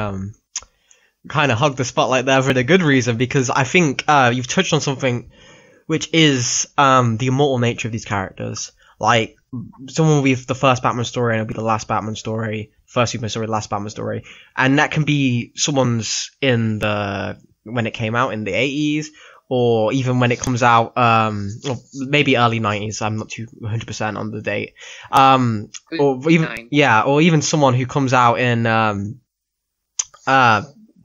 kind of hugged the spotlight there for a good reason, because I think you've touched on something which is the immortal nature of these characters. Like, someone will be the first Batman story and it'll be the last Batman story, first Superman story, last Batman story, and that can be someone's when it came out in the 80s, or even when it comes out, or maybe early 90s. I'm not too 100% on the date. Or even someone who comes out in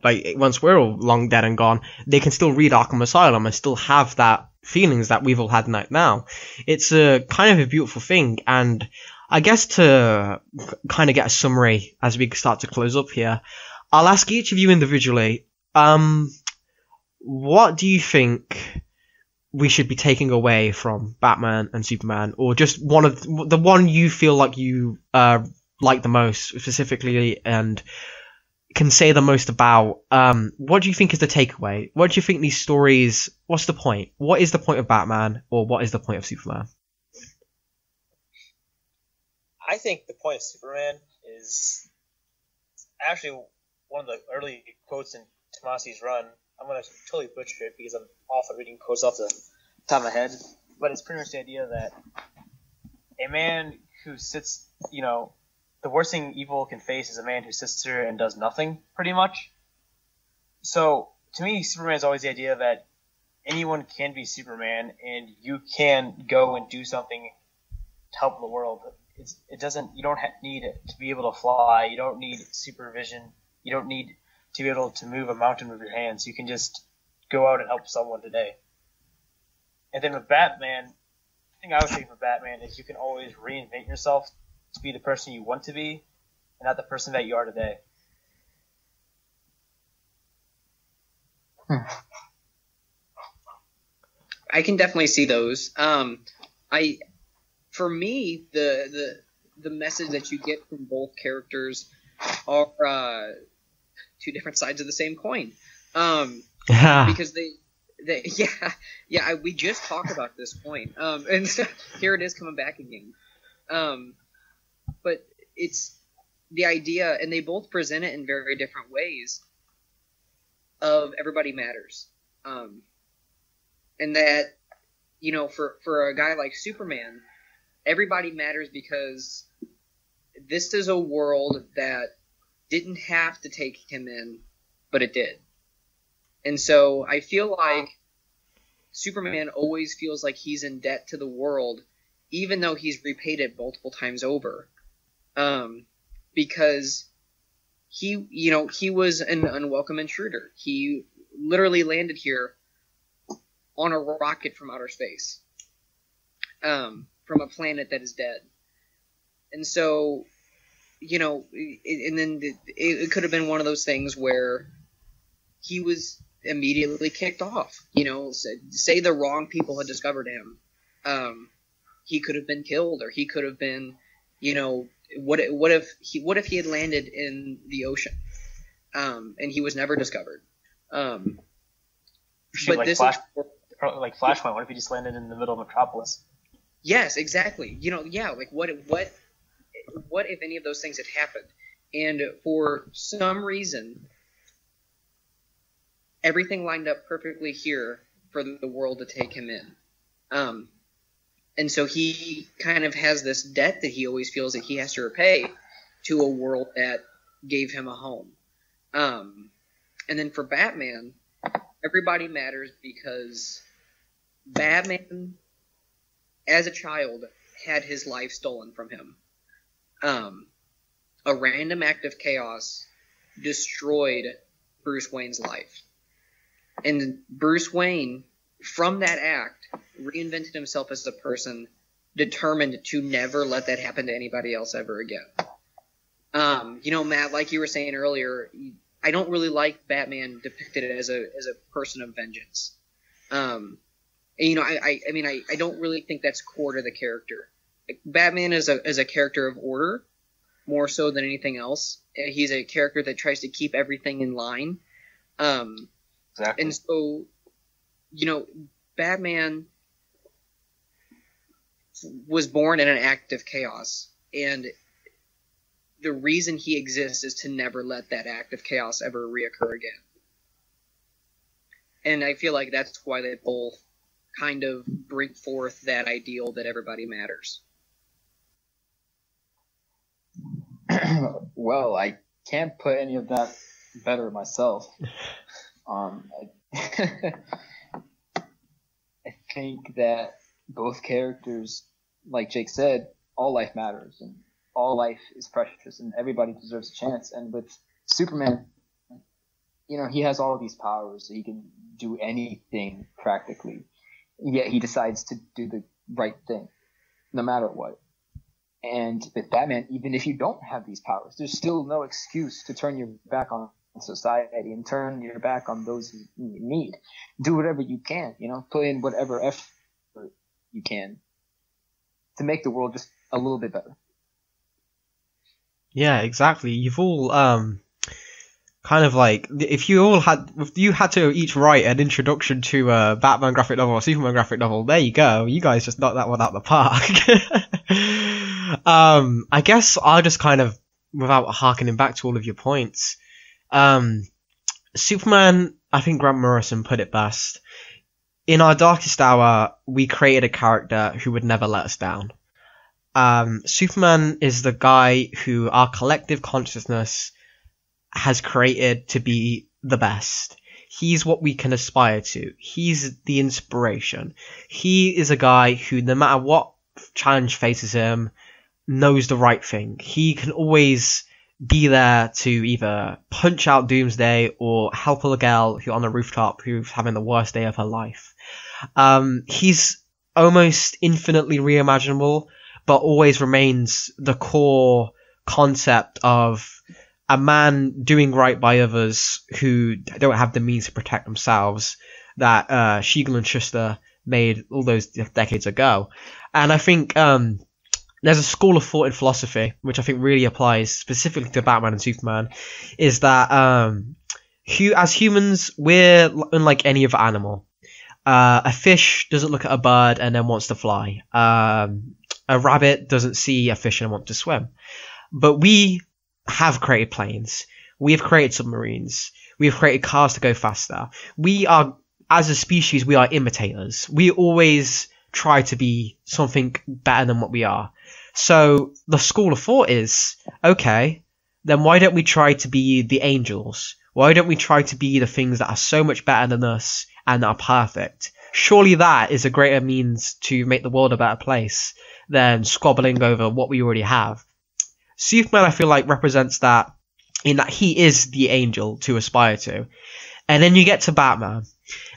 like once we're all long dead and gone, they can still read Arkham Asylum and still have that feelings that we've all had now. It's a kind of a beautiful thing, and I guess to kind of get a summary as we start to close up here, I'll ask each of you individually, what do you think we should be taking away from Batman and Superman, or just the one you feel like you like the most specifically and can say the most about? What do you think is the takeaway? What do you think these stories, what's the point? What is the point of Batman, or what is the point of Superman? I think the point of Superman is actually one of the early quotes in Tomasi's run. I'm going to totally butcher it because I'm awful at reading quotes off the top of my head, but it's pretty much the idea that a man who sits, the worst thing evil can face is a man who sits there and does nothing, pretty much. So, to me, Superman is always the idea that anyone can be Superman, and you can go and do something to help the world. You don't need to be able to fly. You don't need supervision. You don't need to be able to move a mountain with your hands. You can just go out and help someone today. And then with Batman, the thing I would say for Batman is you can always reinvent yourself to be the person you want to be, and not the person that you are today. I can definitely see those. For me, the message that you get from both characters are two different sides of the same coin. Because we just talked about this point. And here it is coming back again. But it's the idea, and they both present it in very different ways, of everybody matters. And that, for a guy like Superman, everybody matters because this is a world that didn't have to take him in, but it did. And so I feel like Superman always feels like he's in debt to the world, even though he's repaid it multiple times over. Because he was an unwelcome intruder. He literally landed here on a rocket from outer space, from a planet that is dead. And so, and then it could have been one of those things where he was immediately kicked off. Say the wrong people had discovered him, he could have been killed, or he could have been, what if he had landed in the ocean, and he was never discovered. But this like Flashpoint. What if he just landed in the middle of Metropolis? Yes, exactly. Like what if any of those things had happened? And for some reason, everything lined up perfectly here for the world to take him in. And so he kind of has this debt that he always feels that he has to repay to a world that gave him a home. And then for Batman, everybody matters because Batman as a child, had his life stolen from him. A random act of chaos destroyed Bruce Wayne's life. And Bruce Wayne, from that act, reinvented himself as a person determined to never let that happen to anybody else ever again. Matt, like you were saying earlier, I don't really like Batman depicted as a person of vengeance. I don't really think that's core to the character. Batman is a character of order, more so than anything else. He's a character that tries to keep everything in line. Exactly. And so, Batman was born in an act of chaos, and the reason he exists is to never let that act of chaos ever reoccur again. And I feel like that's why they both kind of bring forth that ideal that everybody matters. Well, I can't put any of that better myself. I think that both characters, like Jake said, all life matters and all life is precious and everybody deserves a chance. And with Superman, he has all of these powers, so he can do anything practically. Yet he decides to do the right thing, no matter what. And with Batman, even if you don't have these powers, there's still no excuse to turn your back on society and turn your back on those you need. Do whatever you can, put in whatever effort you can to make the world just a little bit better. Yeah, exactly. You've all kind of like, if you had to each write an introduction to a Batman graphic novel or Superman graphic novel, there you go. You guys just knocked that one out the park. I guess I'll just kind of, without harkening back to all of your points, Superman, I think Grant Morrison put it best. In our darkest hour, we created a character who would never let us down. Superman is the guy who our collective consciousness has created to be the best. He's what we can aspire to. He's the inspiration. He is a guy who, no matter what challenge faces him, knows the right thing. He can always be there to either punch out Doomsday or help a girl who on a rooftop who's having the worst day of her life. He's almost infinitely reimaginable, but always remains the core concept of a man doing right by others who don't have the means to protect themselves that Siegel and Schuster made all those decades ago. And I think there's a school of thought in philosophy, which I think really applies specifically to Batman and Superman, is that as humans, we're unlike any other animal. A fish doesn't look at a bird and then wants to fly. A rabbit doesn't see a fish and want to swim. But we have created planes. We have created submarines. We have created cars to go faster. We are, as a species, we are imitators. We always try to be something better than what we are. So the school of thought is, okay, then why don't we try to be the angels? Why don't we try to be the things that are so much better than us and are perfect? Surely that is a greater means to make the world a better place than squabbling over what we already have. Superman, I feel like, represents that in that he is the angel to aspire to. And then you get to Batman.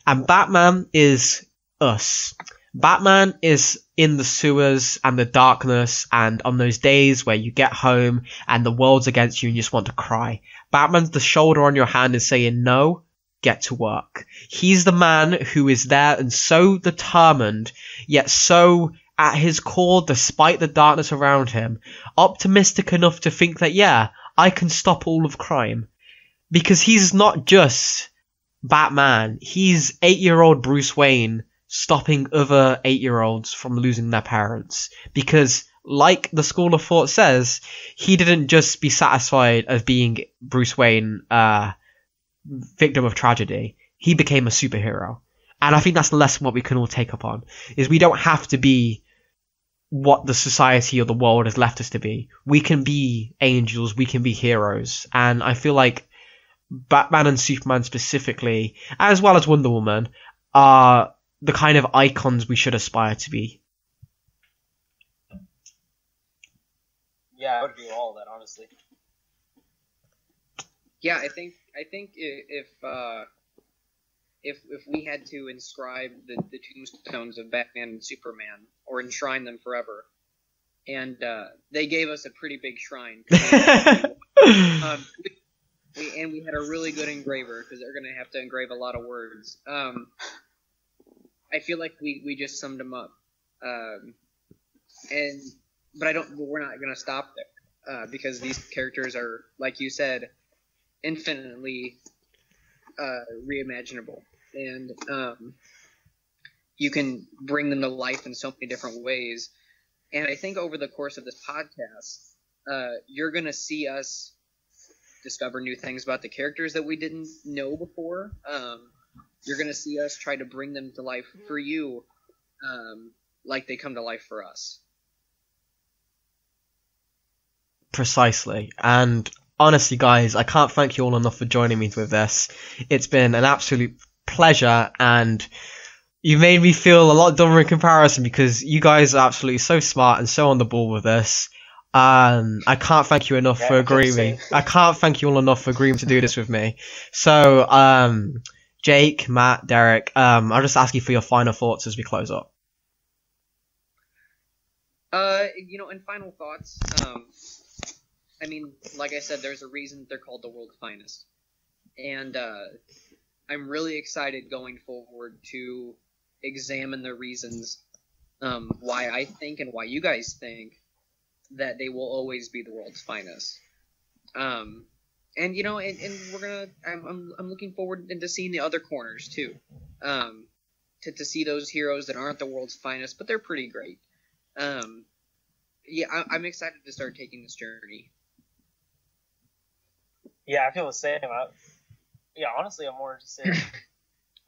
And Batman is us. Batman is in the sewers and the darkness and on those days where you get home and the world's against you and you just want to cry. Batman's the shoulder on your hand and saying, no, get to work. He's the man who is there and so determined, yet so at his core, despite the darkness around him, optimistic enough to think that, yeah, I can stop all of crime. Because he's not just Batman. He's 8-year-old Bruce Wayne stopping other 8-year-olds from losing their parents. Because, like the school of thought says, he didn't just be satisfied as being Bruce Wayne, victim of tragedy. He became a superhero. And I think that's the lesson what we can all take up on, is we don't have to be what the society or the world has left us to be. We can be angels, we can be heroes. And I feel like Batman and Superman specifically, as well as Wonder Woman, are the kind of icons we should aspire to be. Yeah, I would agree with all of that, honestly. Yeah, I think if we had to inscribe the tombstones of Batman and Superman or enshrine them forever, and they gave us a pretty big shrine. We had a really good engraver because they're gonna have to engrave a lot of words. I feel like we just summed them up, but we're not gonna stop there because these characters are, like you said, infinitely reimaginable, and you can bring them to life in so many different ways. And I think over the course of this podcast, you're gonna see us discover new things about the characters that we didn't know before. You're going to see us try to bring them to life for you, like they come to life for us. Precisely. And honestly, guys, I can't thank you all enough for joining me with this. It's been an absolute pleasure, and you made me feel a lot dumber in comparison because you guys are absolutely so smart and so on the ball with this. I can't thank you enough for agreeing. I can't thank you all enough for agreeing to do this with me. So, Jake, Matt, Dereck, I'll just ask you for your final thoughts as we close up. In final thoughts, I mean, like I said, there's a reason they're called the world's finest, and I'm really excited going forward to examine the reasons why I think and why you guys think that they will always be the world's finest. And we're gonna. I'm looking forward into seeing the other corners too. To see those heroes that aren't the world's finest, but they're pretty great. I'm excited to start taking this journey. Yeah, I feel the same. Honestly, I'm more interested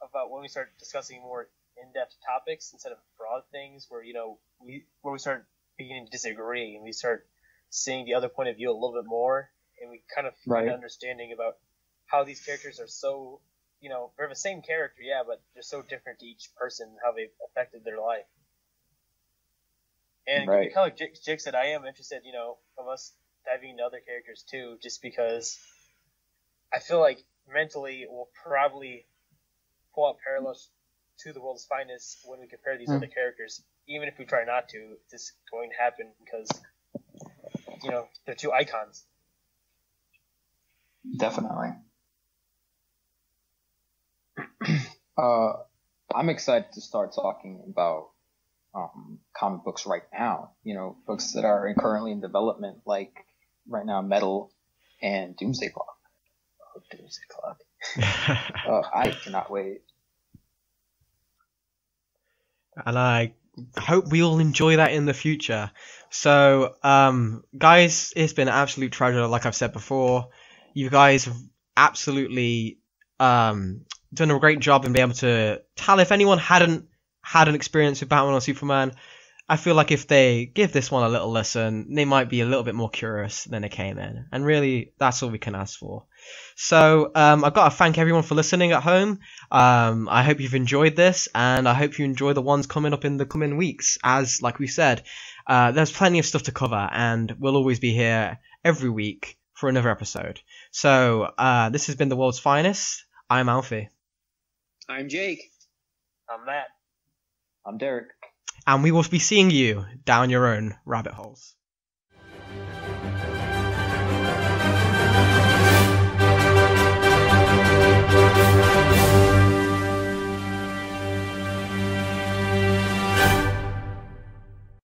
about when we start discussing more in-depth topics instead of broad things where we start beginning to disagree and we start seeing the other point of view a little bit more, and we kind of find an understanding about how these characters are so, they're the same character, yeah, but they're so different to each person, how they've affected their life. And kind of like Jake said, I am interested, of us diving into other characters too, just because I feel like mentally we'll probably pull out parallels to the world's finest when we compare these other characters. Even if we try not to, it's going to happen because, they're two icons. Definitely. I'm excited to start talking about comic books right now. Books that are currently in development, like right now, Metal and Doomsday Clock. Oh, Doomsday Clock. I cannot wait. And I hope we all enjoy that in the future. So, guys, it's been an absolute treasure, like I've said before. You guys have absolutely done a great job in being able to tell if anyone hadn't had an experience with Batman or Superman. I feel like if they give this one a little listen, they might be a little bit more curious than they came in. And really, that's all we can ask for. So I've got to thank everyone for listening at home. I hope you've enjoyed this, and I hope you enjoy the ones coming up in the coming weeks. As like we said, there's plenty of stuff to cover, and we'll always be here every week for another episode. So this has been The World's Finest. I'm Alfie. I'm Jake. I'm Matt. I'm Dereck. And we will be seeing you down your own rabbit holes.